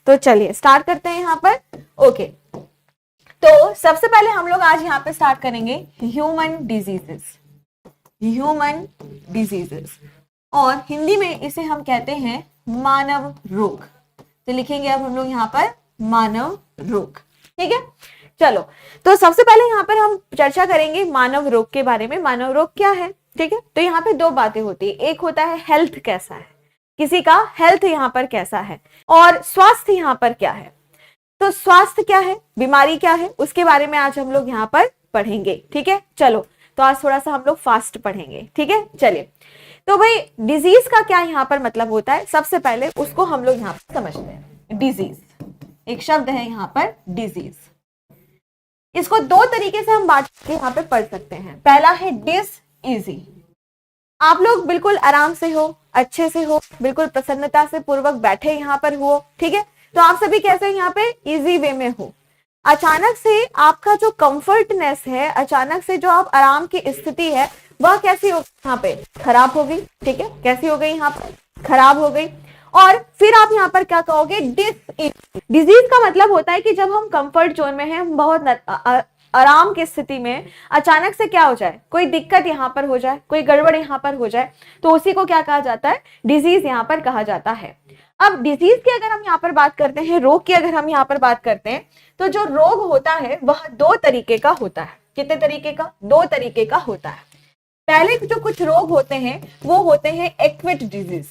तो चलिए स्टार्ट करते हैं यहाँ पर। ओके, तो सबसे पहले हम लोग आज यहाँ पे स्टार्ट करेंगे ह्यूमन डिजीजेस। ह्यूमन डिजीजेस, और हिंदी में इसे हम कहते हैं मानव रोग। तो लिखेंगे अब हम लोग यहाँ पर मानव रोग। ठीक है, चलो तो सबसे पहले यहाँ पर हम चर्चा करेंगे मानव रोग के बारे में। मानव रोग क्या है? ठीक है, तो यहाँ पे दो बातें होती है, एक होता है हेल्थ कैसा है, किसी का हेल्थ यहाँ पर कैसा है, और स्वास्थ्य यहाँ पर क्या है। तो स्वास्थ्य क्या है, बीमारी क्या है, उसके बारे में आज हम लोग यहाँ पर पढ़ेंगे। ठीक है, चलो तो आज थोड़ा सा हम लोग फास्ट पढ़ेंगे। ठीक है, चलिए तो भाई डिजीज का क्या यहाँ पर मतलब होता है, सबसे पहले उसको हम लोग यहाँ पर समझते हैं। डिजीज एक शब्द है यहाँ पर डिजीज, इसको दो तरीके से हम बात के यहाँ पे पढ़ सकते हैं। पहला है डिस इजी, आप लोग बिल्कुल आराम से हो, अच्छे से हो, बिल्कुल प्रसन्नता से पूर्वक बैठे यहाँ पर हो। ठीक है, तो आप सभी कैसे यहाँ पे इजी वे में हो। अचानक से आपका जो कंफर्टनेस है, अचानक से जो आप आराम की स्थिति है, वह कैसी हो यहाँ पे खराब हो गई। ठीक है, कैसी हो गई यहाँ पर खराब हो गई। और फिर आप यहाँ पर क्या कहोगे, डिजीज का मतलब होता है कि जब हम कंफर्ट जोन में हैं, हम बहुत आराम की स्थिति में, अचानक से क्या हो जाए, कोई दिक्कत यहाँ पर हो जाए, कोई गड़बड़ यहाँ पर हो जाए, तो उसी को क्या कहा जाता है, डिजीज यहाँ पर कहा जाता है। अब डिजीज की अगर हम यहाँ पर बात करते हैं, रोग की अगर हम यहाँ पर बात करते हैं, तो जो रोग होता है वह दो तरीके का होता है। कितने तरीके का? दो तरीके का होता है। पहले जो कुछ रोग होते हैं वो होते हैं एक्विट डिजीज।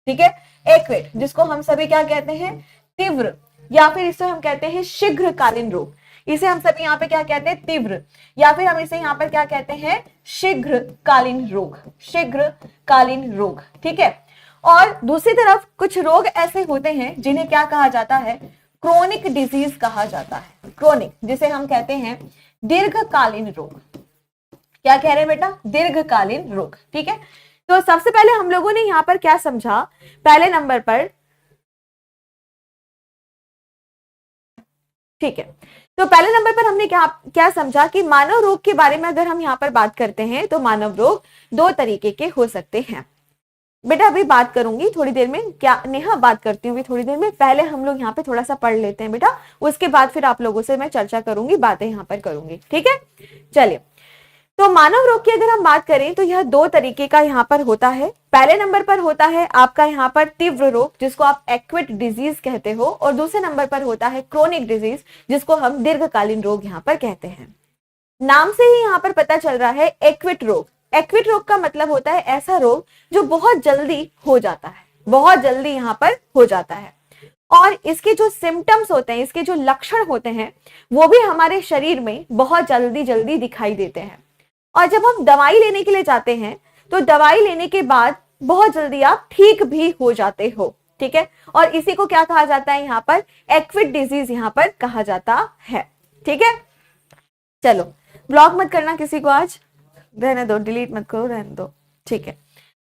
ठीक है, एक्विट, जिसको हम सभी क्या कहते हैं, तीव्र, या फिर इसे हम कहते हैं शीघ्रकालीन रोग। इसे हम सभी यहाँ पे क्या कहते हैं, तीव्र, या फिर हम इसे यहाँ पर क्या कहते हैं, शीघ्रकालीन रोग। शीघ्रकालीन रोग, ठीक है। और दूसरी तरफ कुछ रोग ऐसे होते हैं जिन्हें क्या कहा जाता है, क्रोनिक डिजीज कहा जाता है। क्रोनिक, जिसे हम कहते हैं दीर्घकालीन रोग। क्या कह रहे हैं बेटा, दीर्घकालीन रोग। ठीक है, तो सबसे पहले हम लोगों ने यहां पर क्या समझा, पहले नंबर पर, ठीक है, तो पहले नंबर पर हमने क्या समझा कि मानव रोग के बारे में अगर हम यहाँ पर बात करते हैं तो मानव रोग दो तरीके के हो सकते हैं। बेटा अभी बात करूंगी थोड़ी देर में, क्या नेहा बात करती हूँ थोड़ी देर में, पहले हम लोग यहाँ पे थोड़ा सा पढ़ लेते हैं बेटा, उसके बाद फिर आप लोगों से मैं चर्चा करूंगी, बातें यहाँ पर करूंगी। ठीक है, चलिए तो मानव रोग की अगर हम बात करें तो यह दो तरीके का यहाँ पर होता है। पहले नंबर पर होता है आपका यहाँ पर तीव्र रोग, जिसको आप एक्विट डिजीज कहते हो, और दूसरे नंबर पर होता है क्रोनिक डिजीज, जिसको हम दीर्घकालीन रोग यहाँ पर कहते हैं। नाम से ही यहाँ पर पता चल रहा है एक्विट रोग। एक्विट रोग का मतलब होता है ऐसा रोग जो बहुत जल्दी हो जाता है, बहुत जल्दी यहाँ पर हो जाता है, और इसके जो सिम्टम्स होते हैं, इसके जो लक्षण होते हैं, वो भी हमारे शरीर में बहुत जल्दी जल्दी दिखाई देते हैं। और जब हम दवाई लेने के लिए जाते हैं तो दवाई लेने के बाद बहुत जल्दी आप ठीक भी हो जाते हो। ठीक है, और इसी को क्या कहा जाता है, यहाँ पर एक्विट डिजीज यहाँ पर कहा जाता है। ठीक है, चलो ब्लॉक मत करना किसी को, आज रहने दो, डिलीट मत करो, रहने दो। ठीक है,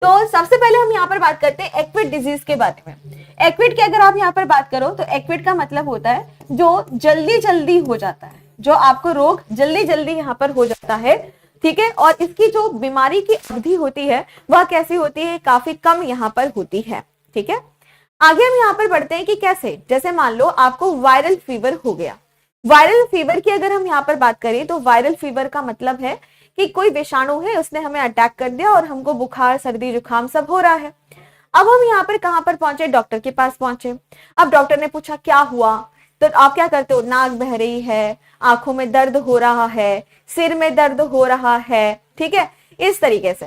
तो सबसे पहले हम यहाँ पर बात करते हैं एक्विट डिजीज के बारे में। एक्विट की अगर आप यहाँ पर बात करो तो एक्विट का मतलब होता है जो जल्दी जल्दी हो जाता है, जो आपको रोग जल्दी जल्दी यहाँ पर हो जाता है। ठीक है, और इसकी जो बीमारी की अवधि होती है वह कैसी होती है, काफी कम यहाँ पर होती है। ठीक है, आगे हम यहाँ पर बढ़ते हैं कि कैसे, जैसे मान लो आपको वायरल फीवर हो गया। वायरल फीवर की अगर हम यहाँ पर बात करें तो वायरल फीवर का मतलब है कि कोई विषाणु है, उसने हमें अटैक कर दिया और हमको बुखार, सर्दी, जुकाम सब हो रहा है। अब हम यहाँ पर कहाँ पर पहुंचे, डॉक्टर के पास पहुंचे। अब डॉक्टर ने पूछा क्या हुआ, तो आप क्या करते हो, नाक बह रही है, आंखों में दर्द हो रहा है, सिर में दर्द हो रहा है। ठीक है, इस तरीके से।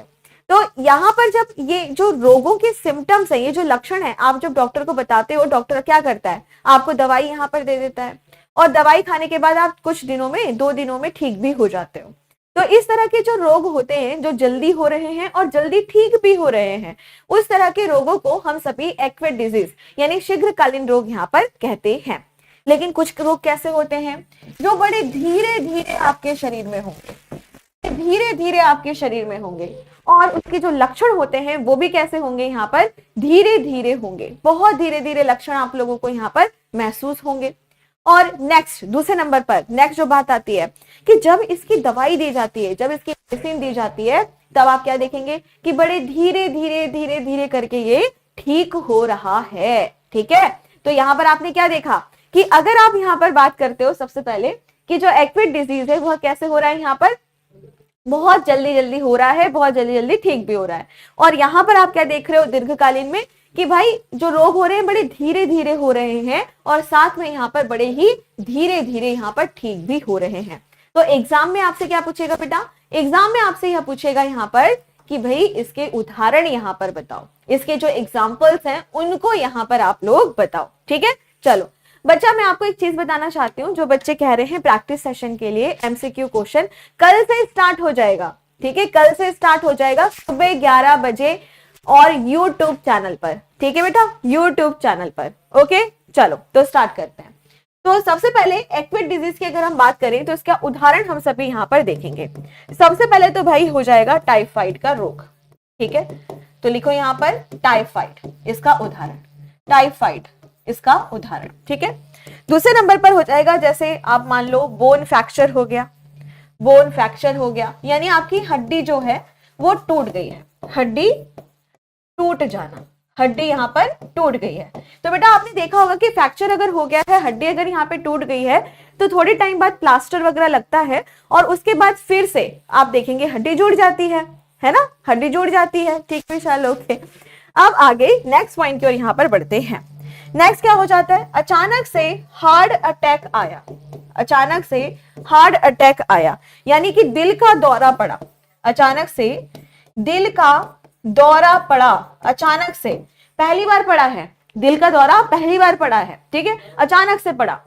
तो यहाँ पर जब ये जो रोगों के सिम्टम्स है, ये जो लक्षण है, आप जब डॉक्टर को बताते हो, डॉक्टर क्या करता है, आपको दवाई यहाँ पर दे देता है, और दवाई खाने के बाद आप कुछ दिनों में, 2 दिनों में ठीक भी हो जाते हो। तो इस तरह के जो रोग होते हैं, जो जल्दी हो रहे हैं और जल्दी ठीक भी हो रहे हैं, उस तरह के रोगों को हम सभी एक्विट डिजीज यानी शीघ्रकालीन रोग यहाँ पर कहते हैं। लेकिन कुछ रोग कैसे होते हैं, जो बड़े धीरे धीरे आपके शरीर में होंगे, धीरे धीरे आपके शरीर में होंगे, और उसके जो लक्षण होते हैं वो भी कैसे होंगे, यहाँ पर धीरे धीरे होंगे, बहुत धीरे धीरे लक्षण आप लोगों को यहाँ पर महसूस होंगे। और नेक्स्ट, दूसरे नंबर पर नेक्स्ट जो बात आती है कि जब इसकी दवाई दी जाती है, जब इसकी मेडिसिन दी जाती है, तब आप क्या देखेंगे कि बड़े धीरे धीरे धीरे धीरे करके ये ठीक हो रहा है। ठीक है, तो यहाँ पर आपने क्या देखा कि अगर आप यहाँ पर बात करते हो सबसे पहले कि जो एक्विड डिजीज है वह कैसे हो रहा है, यहाँ पर बहुत जल्दी जल्दी हो रहा है, बहुत जल्दी जल्दी ठीक भी हो रहा है। और यहाँ पर आप क्या देख रहे हो दीर्घकालीन में कि भाई जो रोग हो रहे हैं बड़े धीरे धीरे हो रहे हैं और साथ में यहाँ पर बड़े ही धीरे धीरे यहाँ पर ठीक भी हो रहे हैं। तो एग्जाम में आपसे क्या पूछेगा बेटा, एग्जाम में आपसे यह पूछेगा यहाँ पर कि भाई इसके उदाहरण यहाँ पर बताओ, इसके जो एग्जाम्पल्स हैं उनको यहाँ पर आप लोग बताओ। ठीक है, चलो बच्चा मैं आपको एक चीज बताना चाहती हूँ, जो बच्चे कह रहे हैं प्रैक्टिस सेशन के लिए एमसीक्यू क्वेश्चन कल से स्टार्ट हो जाएगा। ठीक है, कल से स्टार्ट हो जाएगा सुबह 11 बजे और यूट्यूब चैनल पर। ठीक है बेटा, यूट्यूब चैनल पर। ओके चलो तो स्टार्ट करते हैं। तो सबसे पहले एक्विड डिजीज की अगर हम बात करें तो इसका उदाहरण हम सभी यहाँ पर देखेंगे। सबसे पहले तो भाई हो जाएगा टाइफाइड का रोग। ठीक है, तो लिखो यहाँ पर टाइफाइड, इसका उदाहरण, टाइफाइड इसका उदाहरण। ठीक है, दूसरे नंबर पर हो जाएगा जैसे आप मान लो बोन फ्रैक्चर हो गया, बोन फ्रैक्चर हो गया यानी आपकी हड्डी जो है वो टूट गई है, हड्डी टूट जाना, हड्डी यहाँ पर टूट गई है। तो बेटा आपने देखा होगा कि फ्रैक्चर अगर हो गया है, हड्डी अगर यहाँ पे टूट गई है तो थोड़े टाइम बाद प्लास्टर वगैरह लगता है और उसके बाद फिर से आप देखेंगे हड्डी जुड़ जाती है ना, हड्डी जुड़ जाती है। ठीक विशाल, ओके। अब आगे नेक्स्ट पॉइंट की ओर यहाँ पर बढ़ते हैं। नेक्स्ट क्या हो जाता है, अचानक से हार्ट अटैक आया, अचानक से हार्ट अटैक आया यानी कि दिल का दौरा पड़ा, अचानक से दिल का दौरा पड़ा, अचानक से, पहली बार पड़ा है, दिल का दौरा पहली बार पड़ा है। ठीक है, अचानक से पड़ा,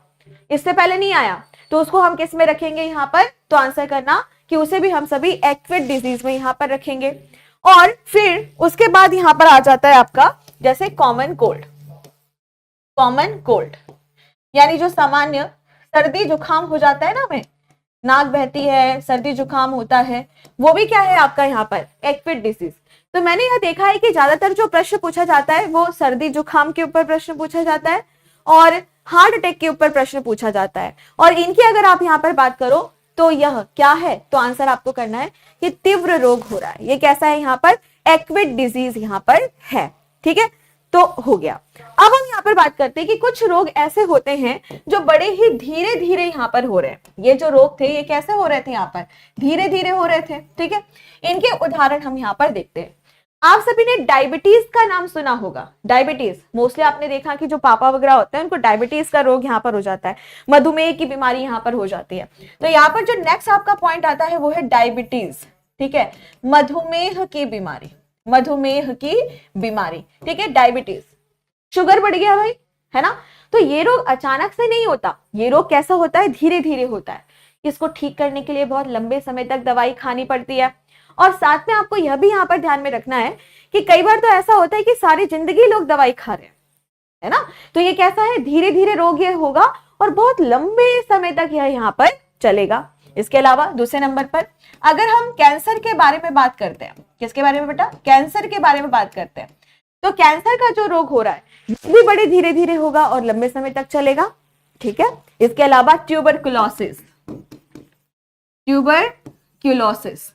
इससे पहले नहीं आया, तो उसको हम किस में रखेंगे यहाँ पर, तो आंसर करना कि उसे भी हम सभी एक्विड डिजीज में यहाँ पर रखेंगे। और फिर उसके बाद यहाँ पर आ जाता है आपका जैसे कॉमन कोल्ड, कॉमन कोल्ड यानी जो सामान्य सर्दी जुकाम हो जाता है ना, हमें नाक बहती है, सर्दी जुकाम होता है, वो भी क्या है आपका यहाँ पर एक्विड डिजीज। तो मैंने यह देखा है कि ज्यादातर जो प्रश्न पूछा जाता है वो सर्दी जुकाम के ऊपर प्रश्न पूछा जाता है और हार्ट अटैक के ऊपर प्रश्न पूछा जाता है। और इनकी अगर आप यहाँ पर बात करो तो यह क्या है, तो आंसर आपको करना है कि तीव्र रोग हो रहा है, ये कैसा है यहाँ पर एक्विड डिजीज यहाँ पर है। ठीक है, तो हो गया। अब हम यहाँ पर बात करते हैं कि कुछ रोग ऐसे होते हैं जो बड़े ही धीरे धीरे यहाँ पर हो रहे हैं। ये जो रोग थे ये कैसे हो रहे थे, यहाँ पर धीरे धीरे हो रहे थे। ठीक है, इनके उदाहरण हम यहाँ पर देखते हैं। आप सभी ने डायबिटीज का नाम सुना होगा, डायबिटीज मोस्टली आपने देखा कि जो पापा वगैरह होते हैं उनको डायबिटीज का रोग यहाँ पर हो जाता है, मधुमेह की बीमारी यहाँ पर हो जाती है। तो यहाँ पर जो नेक्स्ट आपका पॉइंट आता है वो है डायबिटीज। ठीक है, मधुमेह की बीमारी, मधुमेह की बीमारी। ठीक है, डायबिटीज, शुगर बढ़ गया भाई, है ना। तो ये रोग अचानक से नहीं होता, ये रोग कैसा होता है, धीरे धीरे होता है। इसको ठीक करने के लिए बहुत लंबे समय तक दवाई खानी पड़ती है। और साथ में आपको यह भी यहाँ पर ध्यान में रखना है कि कई बार तो ऐसा होता है कि सारी जिंदगी लोग दवाई खा रहे हैं, है ना। तो ये कैसा है, धीरे धीरे रोग ये होगा और बहुत लंबे समय तक यह यहाँ पर चलेगा। इसके अलावा दूसरे नंबर पर अगर हम कैंसर के बारे में बात करते हैं, किसके बारे में बेटा, कैंसर के बारे में बात करते हैं, तो कैंसर का जो रोग हो रहा है ये भी बड़े धीरे धीरे होगा और लंबे समय तक चलेगा। ठीक है, इसके अलावा ट्यूबरकुलोसिस, ट्यूबरकुलोसिस,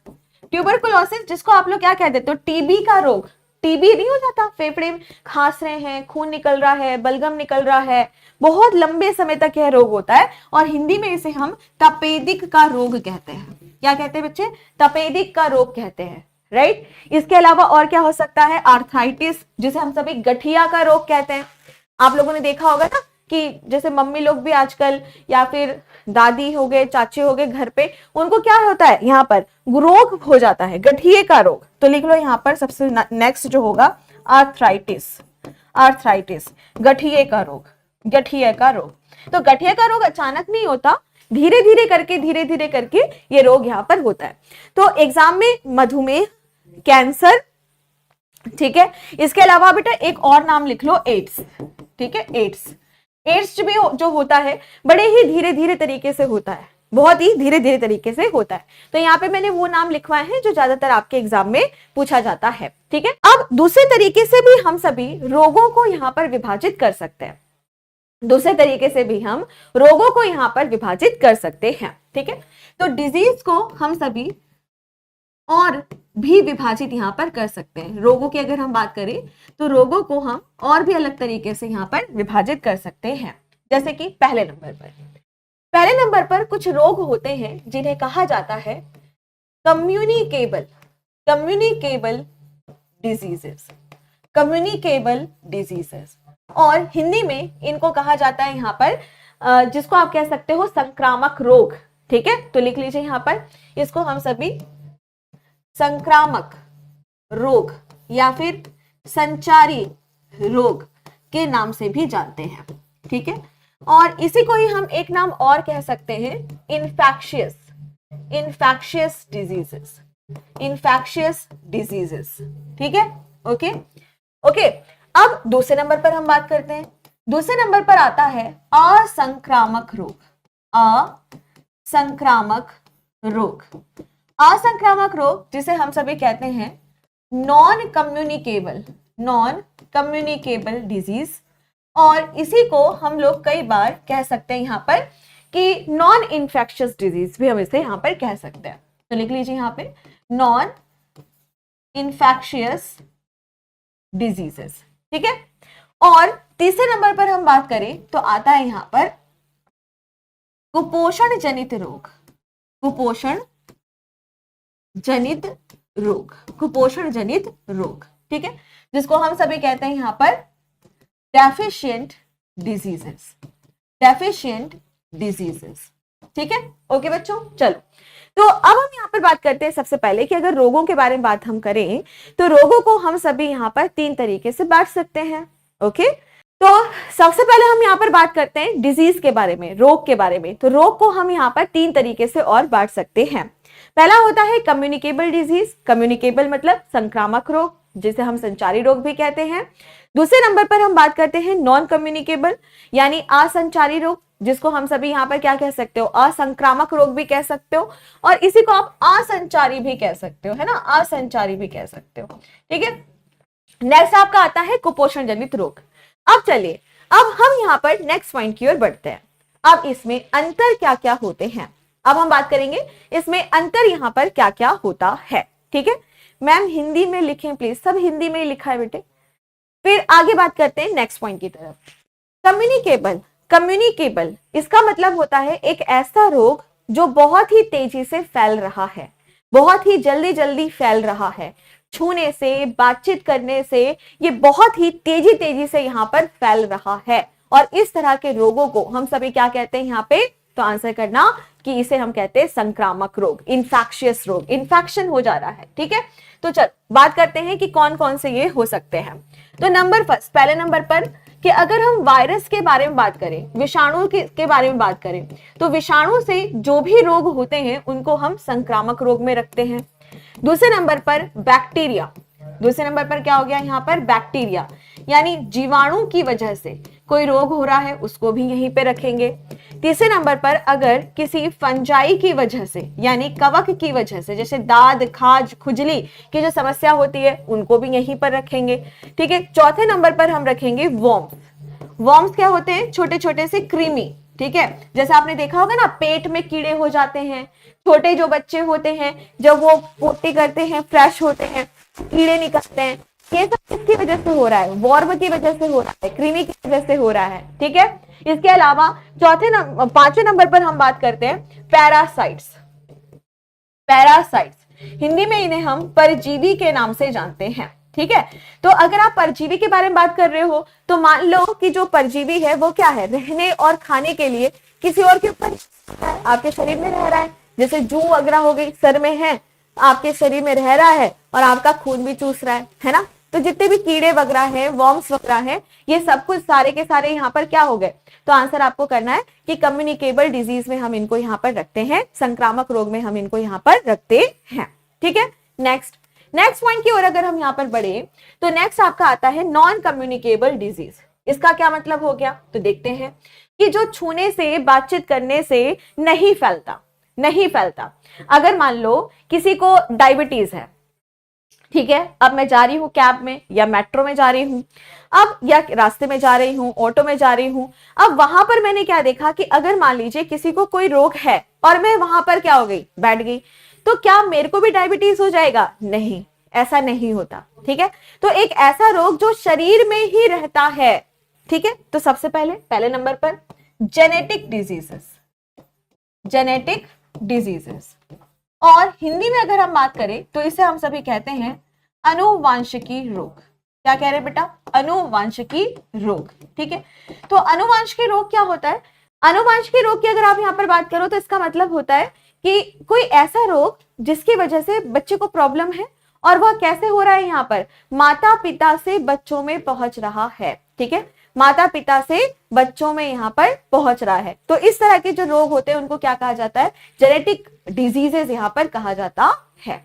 ट्यूबरकुलोसिस जिसको आप लोग क्या कह देते हो, टीबी का रोग। टीबी नहीं हो जाता, फेफड़े में खांस रहे हैं, खून निकल रहा है, बलगम निकल रहा है, बहुत लंबे समय तक यह रोग होता है और हिंदी में इसे हम तपेदिक का रोग कहते हैं। क्या कहते हैं बच्चे, तपेदिक का रोग कहते हैं, राइट। इसके अलावा और क्या हो सकता है, आर्थराइटिस जिसे हम सभी गठिया का रोग कहते हैं। आप लोगों ने देखा होगा ना कि जैसे मम्मी लोग भी आजकल या फिर दादी हो गए, चाची हो गए घर पे, उनको क्या होता है यहाँ पर रोग हो जाता है, गठिए का रोग। तो लिख लो यहाँ पर सबसे नेक्स्ट जो होगा आर्थराइटिस, आर्थराइटिस गठिए का रोग, गठिए का रोग। तो गठिए का रोग अचानक नहीं होता, धीरे धीरे करके ये रोग यहाँ पर होता है। तो एग्जाम में मधुमेह, कैंसर, ठीक है। इसके अलावा बेटा एक और नाम लिख लो, एड्स। ठीक है, एड्स, एड्स भी जो होता है बड़े ही धीरे धीरे तरीके से होता है, बहुत ही धीरे धीरे तरीके से होता है। तो यहाँ पे मैंने वो नाम लिखवाए हैं जो ज्यादातर आपके एग्जाम में पूछा जाता है। ठीक है, अब दूसरे तरीके से भी हम सभी रोगों को यहाँ पर विभाजित कर सकते हैं, दूसरे तरीके से भी हम रोगों को यहाँ पर विभाजित कर सकते हैं। ठीक है, तो डिजीज को हम सभी और भी विभाजित यहाँ पर कर सकते हैं। रोगों की अगर हम बात करें तो रोगों को हम और भी अलग तरीके से यहाँ पर विभाजित कर सकते हैं। जैसे कि पहले नंबर पर कुछ रोग होते हैं जिन्हें कहा जाता है कम्युनिकेबल डिजीजेस, और हिंदी में इनको कहा जाता है यहाँ पर जिसको आप कह सकते हो संक्रामक रोग। ठीक है, तो लिख लीजिए यहाँ पर, इसको हम सभी संक्रामक रोग या फिर संचारी रोग के नाम से भी जानते हैं। ठीक है, और इसी को ही हम एक नाम और कह सकते हैं इन्फेक्शियस डिजीजेस। ठीक है, ओके। अब दूसरे नंबर पर हम बात करते हैं। दूसरे नंबर पर आता है असंक्रामक रोग, जिसे हम सभी कहते हैं नॉन कम्युनिकेबल डिजीज, और इसी को हम लोग कई बार कह सकते हैं यहाँ पर कि नॉन इन्फेक्शियस डिजीज भी हम इसे यहाँ पर कह सकते हैं। तो लिख लीजिए यहाँ पे नॉन इन्फेक्शियस डिजीजेस। ठीक है, और तीसरे नंबर पर हम बात करें तो आता है यहाँ पर कुपोषण जनित रोग। ठीक है, जिसको हम सभी कहते हैं यहाँ पर डेफिशिएंट डिजीजेस। ठीक है, ओके बच्चों, चलो। तो अब हम यहाँ पर बात करते हैं सबसे पहले कि अगर रोगों के बारे में बात हम करें तो रोगों को हम सभी यहाँ पर 3 तरीके से बांट सकते हैं। ओके, तो सबसे पहले हम यहाँ पर बात करते हैं डिजीज के बारे में, रोग के बारे में। तो रोग को हम यहाँ पर 3 तरीके से और बांट सकते हैं। पहला होता है कम्युनिकेबल डिजीज। कम्युनिकेबल मतलब संक्रामक रोग, जिसे हम संचारी रोग भी कहते हैं। दूसरे नंबर पर हम बात करते हैं नॉन कम्युनिकेबल यानी असंचारी रोग, जिसको हम सभी यहाँ पर क्या कह सकते हो, असंक्रामक रोग भी कह सकते हो, और इसी को आप असंचारी भी कह सकते हो, है ना, असंचारी भी कह सकते हो। ठीक है, नेक्स्ट आपका आता है कुपोषण जनित रोग। अब चलिए, अब हम यहाँ पर नेक्स्ट पॉइंट की ओर बढ़ते हैं। अब इसमें अंतर क्या क्या होते हैं, अब हम बात करेंगे इसमें अंतर यहाँ पर क्या क्या होता है। ठीक है, मैम हिंदी में लिखें प्लीज, सब हिंदी में ही लिखा है बेटे। फिर आगे बात करते हैं नेक्स्ट पॉइंट की तरफ। कम्युनिकेबल इसका मतलब होता है एक ऐसा रोग जो बहुत ही तेजी से फैल रहा है, बहुत ही जल्दी फैल रहा है, छूने से, बातचीत करने से ये बहुत ही तेजी से यहाँ पर फैल रहा है। और इस तरह के रोगों को हम सभी क्या कहते हैं यहाँ पे, तो आंसर करना कि इसे हम कहते हैं संक्रामक रोग, इन्फेक्शियस रोग, इन्फेक्शन हो जा रहा है। ठीक है, तो चल बात करते हैं कि कौन कौन से ये हो सकते हैं। तो नंबर फर्स्ट, पहले नंबर पर कि अगर हम वायरस के बारे में बात करें, विषाणु के बारे में बात करें, तो विषाणु से जो भी रोग होते हैं उनको हम संक्रामक रोग में रखते हैं। दूसरे नंबर पर बैक्टीरिया, दूसरे नंबर पर क्या हो गया यहाँ पर, बैक्टीरिया यानी जीवाणु की वजह से कोई रोग हो रहा है उसको भी यहीं पे रखेंगे। तीसरे नंबर पर अगर किसी फंजाई की वजह से यानी कवक की वजह से, जैसे दाद, खाज, खुजली की जो समस्या होती है उनको भी यहीं पर रखेंगे। ठीक है, चौथे नंबर पर हम रखेंगे वर्म्स क्या होते हैं, छोटे छोटे से कृमि। ठीक है, जैसे आपने देखा होगा ना, पेट में कीड़े हो जाते हैं, छोटे जो बच्चे होते हैं जब वो पोटी करते हैं, फ्रेश होते हैं, कीड़े निकलते हैं, ये सब किसकी वजह से हो रहा है, वर्म की वजह से हो रहा है, कृमि की वजह से हो रहा है। ठीक है, इसके अलावा पांचवें नंबर पर हम बात करते हैं पैरासाइट्स। हिंदी में इन्हें हम परजीवी के नाम से जानते हैं। ठीक है, तो अगर आप परजीवी के बारे में बात कर रहे हो तो मान लो कि जो परजीवी है वो क्या है, रहने और खाने के लिए किसी और के ऊपर आपके शरीर में रह रहा है। जैसे जू वगैरह हो गई, सर में है, आपके शरीर में रह रहा है और आपका खून भी चूस रहा है ना। तो जितने भी कीड़े वगैरह हैं, वर्म्स वगैरह हैं, ये सब कुछ सारे के सारे यहाँ पर क्या हो गए। तो आंसर आपको करना है कि कम्युनिकेबल डिजीज में हम इनको यहाँ पर रखते हैं, संक्रामक रोग में हम इनको यहाँ पर रखते हैं। ठीक है, नेक्स्ट पॉइंट की ओर अगर हम यहाँ पर बढ़े तो नेक्स्ट आपका आता है नॉन कम्युनिकेबल डिजीज। इसका क्या मतलब हो गया, तो देखते हैं कि जो छूने से, बातचीत करने से नहीं फैलता। अगर मान लो किसी को डायबिटीज है, ठीक है, अब मैं जा रही हूं कैब में या मेट्रो में जा रही हूं, अब या रास्ते में जा रही हूं, ऑटो में जा रही हूं, अब वहां पर मैंने क्या देखा कि अगर मान लीजिए किसी को कोई रोग है और मैं वहां पर क्या हो गई, बैठ गई, तो क्या मेरे को भी डायबिटीज हो जाएगा? नहीं, ऐसा नहीं होता। ठीक है, तो एक ऐसा रोग जो शरीर में ही रहता है। ठीक है, तो सबसे पहले नंबर पर जेनेटिक डिजीजेस, जेनेटिक डिजीजेस, और हिंदी में अगर हम बात करें तो इसे हम सभी कहते हैं अनुवांशिकी रोग। क्या कह रहे बेटा? अनुवांशिकी रोग। ठीक है, तो अनुवांशिकी रोग क्या होता है? अनुवांशिकी रोग की अगर आप यहाँ पर बात करो तो इसका मतलब होता है कि कोई ऐसा रोग जिसकी वजह से बच्चे को प्रॉब्लम है, और वह कैसे हो रहा है? यहाँ पर माता पिता से बच्चों में पहुंच रहा है। ठीक है, माता पिता से बच्चों में यहाँ पर पहुंच रहा है। तो इस तरह के जो रोग होते हैं उनको क्या कहा जाता है? जेनेटिक डिजीजेस यहाँ पर कहा जाता है।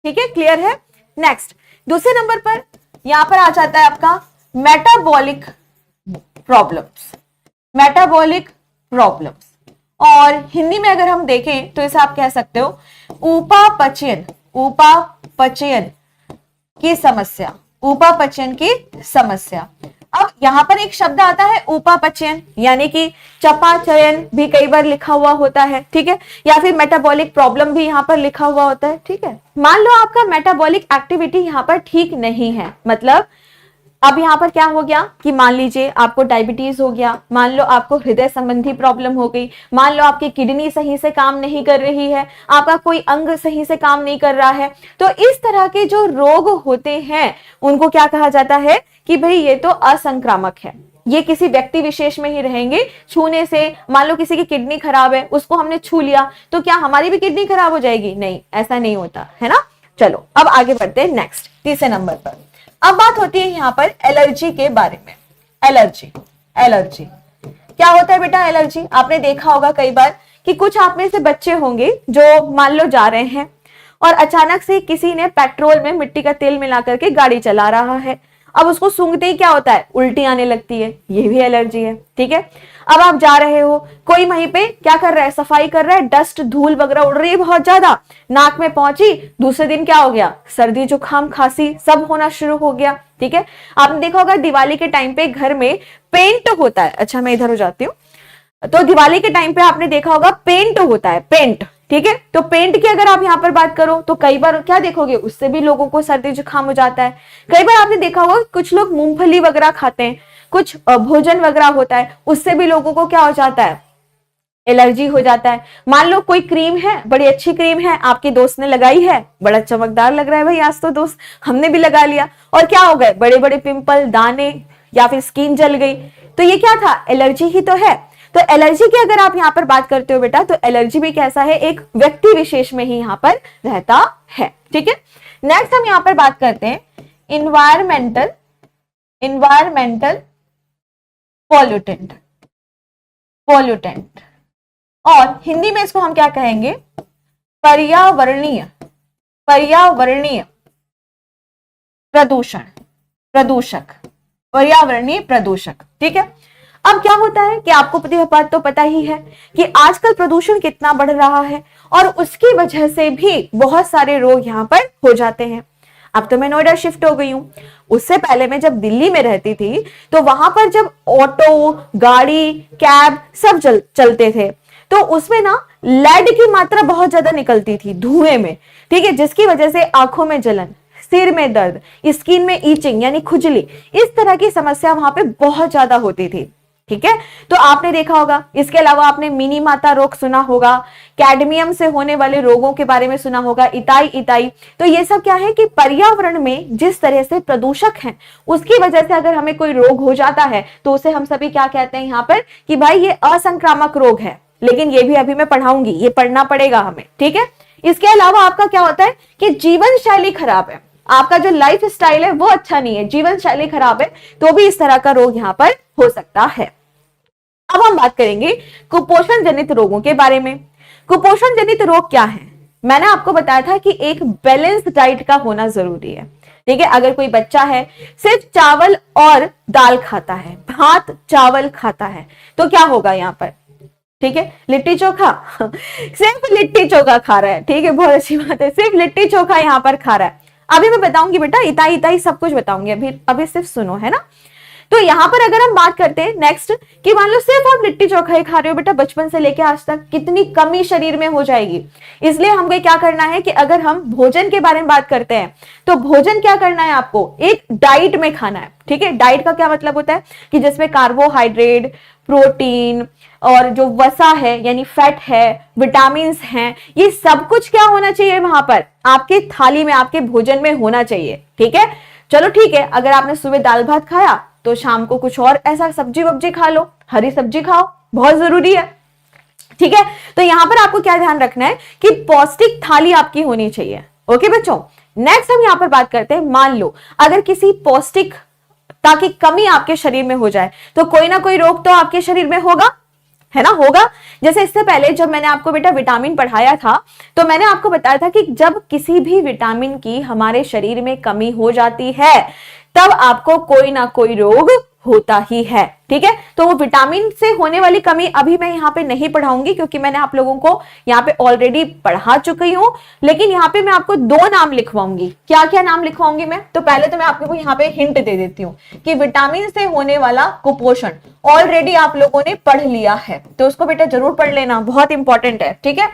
ठीक है, क्लियर है? नेक्स्ट, दूसरे नंबर पर यहां पर आ जाता है आपका मेटाबॉलिक प्रॉब्लम्स। मेटाबॉलिक प्रॉब्लम्स, और हिंदी में अगर हम देखें तो इसे आप कह सकते हो उपापचयन, उपापचयन की समस्या, उपापचयन की समस्या। अब यहां पर एक शब्द आता है उपापचयन, यानी कि चपाचयन भी कई बार लिखा हुआ होता है। ठीक है, या फिर मेटाबॉलिक प्रॉब्लम भी यहां पर लिखा हुआ होता है। ठीक है, मान लो आपका मेटाबॉलिक एक्टिविटी यहां पर ठीक नहीं है, मतलब अब यहां पर क्या हो गया कि मान लीजिए आपको डायबिटीज हो गया, मान लो आपको हृदय संबंधी प्रॉब्लम हो गई, मान लो आपकी किडनी सही से काम नहीं कर रही है, आपका कोई अंग सही से काम नहीं कर रहा है, तो इस तरह के जो रोग होते हैं उनको क्या कहा जाता है कि भाई ये तो असंक्रामक है, ये किसी व्यक्ति विशेष में ही रहेंगे। छूने से, मान लो किसी की किडनी खराब है, उसको हमने छू लिया तो क्या हमारी भी किडनी खराब हो जाएगी? नहीं, ऐसा नहीं होता है ना। चलो अब आगे बढ़ते हैं नेक्स्ट, तीसरे नंबर पर। अब बात होती है यहाँ पर एलर्जी के बारे में। एलर्जी, एलर्जी क्या होता है बेटा? एलर्जी आपने देखा होगा कई बार कि कुछ आप में से बच्चे होंगे जो मान लो जा रहे हैं और अचानक से किसी ने पेट्रोल में मिट्टी का तेल मिला करके गाड़ी चला रहा है, अब उसको सूंघते ही क्या होता है? उल्टी आने लगती है, ये भी एलर्जी है। ठीक है, अब आप जा रहे हो, कोई वहीं पे क्या कर रहा है? सफाई कर रहा है, डस्ट धूल वगैरह उड़ रही है बहुत ज्यादा, नाक में पहुंची, दूसरे दिन क्या हो गया? सर्दी जुकाम खांसी सब होना शुरू हो गया। ठीक है, आपने देखा होगा दिवाली के टाइम पे घर में पेंट होता है। अच्छा मैं इधर हो जाती हूँ, तो दिवाली के टाइम पे आपने देखा होगा पेंट होता है, पेंट। ठीक है, तो पेंट की अगर आप यहाँ पर बात करो तो कई बार क्या देखोगे? उससे भी लोगों को सर्दी जुकाम हो जाता है। कई बार आपने देखा होगा कुछ लोग मूंगफली वगैरह खाते हैं, कुछ भोजन वगैरह होता है, उससे भी लोगों को क्या हो जाता है? एलर्जी हो जाता है। मान लो कोई क्रीम है, बड़ी अच्छी क्रीम है, आपकी दोस्त ने लगाई है, बड़ा चमकदार लग रहा है भाई आज तो दोस्त, हमने भी लगा लिया, और क्या हो गए? बड़े बड़े पिंपल, दाने, या फिर स्किन जल गई। तो ये क्या था? एलर्जी ही तो है। तो एलर्जी की अगर आप यहाँ पर बात करते हो बेटा, तो एलर्जी भी कैसा है? एक व्यक्ति विशेष में ही यहाँ पर रहता है। ठीक है, नेक्स्ट हम यहाँ पर बात करते हैं इन्वायरमेंटल, इन्वायरमेंटल पॉल्यूटेंट, पॉल्यूटेंट, और हिंदी में इसको हम क्या कहेंगे? पर्यावरणीय, पर्यावरणीय प्रदूषण, प्रदूषक, पर्यावरणीय प्रदूषक। ठीक है, अब क्या होता है कि आपको बात तो पता ही है कि आजकल प्रदूषण कितना बढ़ रहा है, और उसकी वजह से भी बहुत सारे रोग यहाँ पर हो जाते हैं। अब तो मैं नोएडा शिफ्ट हो गई हूँ, उससे पहले मैं जब दिल्ली में रहती थी तो वहां पर जब ऑटो, गाड़ी, कैब सब चलते थे तो उसमें ना लेड की मात्रा बहुत ज्यादा निकलती थी धुएं में। ठीक है, जिसकी वजह से आंखों में जलन, सिर में दर्द, स्किन में ईचिंग यानी खुजली, इस तरह की समस्या वहां पे बहुत ज्यादा होती थी। ठीक है, तो आपने देखा होगा। इसके अलावा आपने मिनी माता रोग सुना होगा, कैडमियम से होने वाले रोगों के बारे में सुना होगा, इताई इताई। तो ये सब क्या है कि पर्यावरण में जिस तरह से प्रदूषक हैं उसकी वजह से अगर हमें कोई रोग हो जाता है तो उसे हम सभी क्या कहते हैं यहाँ पर कि भाई ये असंक्रामक रोग है। लेकिन ये भी अभी मैं पढ़ाऊंगी, ये पढ़ना पड़ेगा हमें। ठीक है, इसके अलावा आपका क्या होता है कि जीवन शैली खराब है, आपका जो लाइफ स्टाइल है वो अच्छा नहीं है, जीवन शैली खराब है, तो भी इस तरह का रोग यहाँ पर हो सकता है। अब हम बात करेंगे कुपोषण जनित रोगों के बारे में। कुपोषण जनित रोग क्या है? मैंने आपको बताया था कि एक बैलेंस डाइट का होना जरूरी है। ठीक है, अगर कोई बच्चा है सिर्फ चावल और दाल खाता है, भात चावल खाता है, तो क्या होगा यहाँ पर? ठीक है, लिट्टी चोखा सिर्फ लिट्टी चोखा खा रहा है। ठीक है, बहुत अच्छी बात है, सिर्फ लिट्टी चोखा यहाँ पर खा रहा है। अभी मैं बताऊंगी बेटा, इताई इताई सब कुछ बताऊंगी, अभी सिर्फ सुनो, है ना। तो यहाँ पर अगर हम बात करते हैं नेक्स्ट कि मान लो सिर्फ आप लिट्टी चोखा ही खा रहे हो बेटा बचपन से लेके आज तक, कितनी कमी शरीर में हो जाएगी। इसलिए हमको क्या करना है कि अगर हम भोजन के बारे में बात करते हैं तो भोजन क्या करना है, आपको एक डाइट में खाना है। ठीक है, डाइट का क्या मतलब होता है कि जिसमें कार्बोहाइड्रेट, प्रोटीन और जो वसा है यानी फैट है, विटामिन हैं, ये सब कुछ क्या होना चाहिए वहां पर आपके थाली में, आपके भोजन में होना चाहिए। ठीक है, चलो ठीक है, अगर आपने सुबह दाल भात खाया तो शाम को कुछ और ऐसा सब्जी वब्जी खा लो, हरी सब्जी खाओ, बहुत जरूरी है। ठीक है, तो यहां पर आपको क्या ध्यान रखना है कि पौष्टिक थाली आपकी होनी चाहिए। ओके बच्चों, नेक्स्ट हम यहां पर बात करते हैं, मान लो अगर किसी पौष्टिकता की कमी आपके शरीर में हो जाए तो कोई ना कोई रोग तो आपके शरीर में होगा, है ना, होगा। जैसे इससे पहले जब मैंने आपको बेटा विटामिन पढ़ाया था तो मैंने आपको बताया था कि जब किसी भी विटामिन की हमारे शरीर में कमी हो जाती है तब आपको कोई ना कोई रोग होता ही है। ठीक है, तो वो विटामिन से होने वाली कमी अभी मैं यहाँ पे नहीं पढ़ाऊंगी क्योंकि मैंने आप लोगों को यहाँ पे ऑलरेडी पढ़ा चुकी हूं, लेकिन यहाँ पे मैं आपको 2 नाम लिखवाऊंगी। क्या क्या नाम लिखवाऊंगी मैं, तो पहले तो मैं आपको यहाँ पे हिंट दे देती हूँ कि विटामिन से होने वाला कुपोषण ऑलरेडी आप लोगों ने पढ़ लिया है, तो उसको बेटा जरूर पढ़ लेना, बहुत इंपॉर्टेंट है। ठीक है,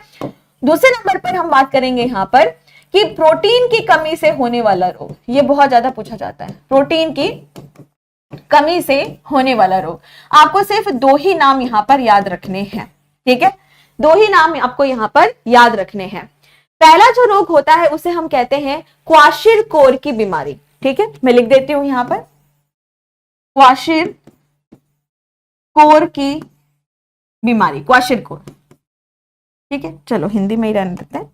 दूसरे नंबर पर हम बात करेंगे यहाँ पर कि प्रोटीन की कमी से होने वाला रोग, ये बहुत ज्यादा पूछा जाता है, प्रोटीन की कमी से होने वाला रोग। आपको सिर्फ 2 ही नाम यहां पर याद रखने हैं। ठीक है, 2 ही नाम आपको यहां पर याद रखने हैं। पहला जो रोग होता है उसे हम कहते हैं क्वाशिरकोर की बीमारी। ठीक है, मैं लिख देती हूं यहां पर क्वाशिरकोर की बीमारी, क्वाशिरकोर। ठीक है, चलो हिंदी में ही रहने देते हैं,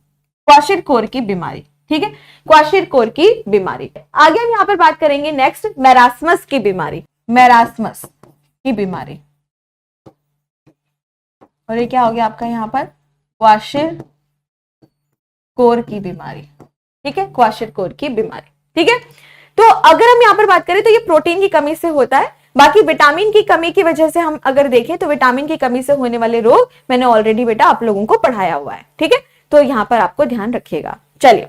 क्वाशिरकोर की बीमारी। ठीक है, क्वाशिरकोर की बीमारी। आगे हम यहां पर बात करेंगे नेक्स्ट मैरास्मस की बीमारी, मैरास्मस की बीमारी। और ये क्या हो गया आपका यहां पर क्वाशिरकोर की बीमारी। ठीक है, क्वाशिरकोर की बीमारी। ठीक है, तो अगर हम यहां पर बात करें तो ये प्रोटीन की कमी से होता है, बाकी विटामिन की कमी की वजह से हम अगर देखें तो विटामिन की कमी से होने वाले रोग मैंने ऑलरेडी बेटा आप लोगों को पढ़ाया हुआ है। ठीक है, तो यहां पर आपको ध्यान रखिएगा। चलिए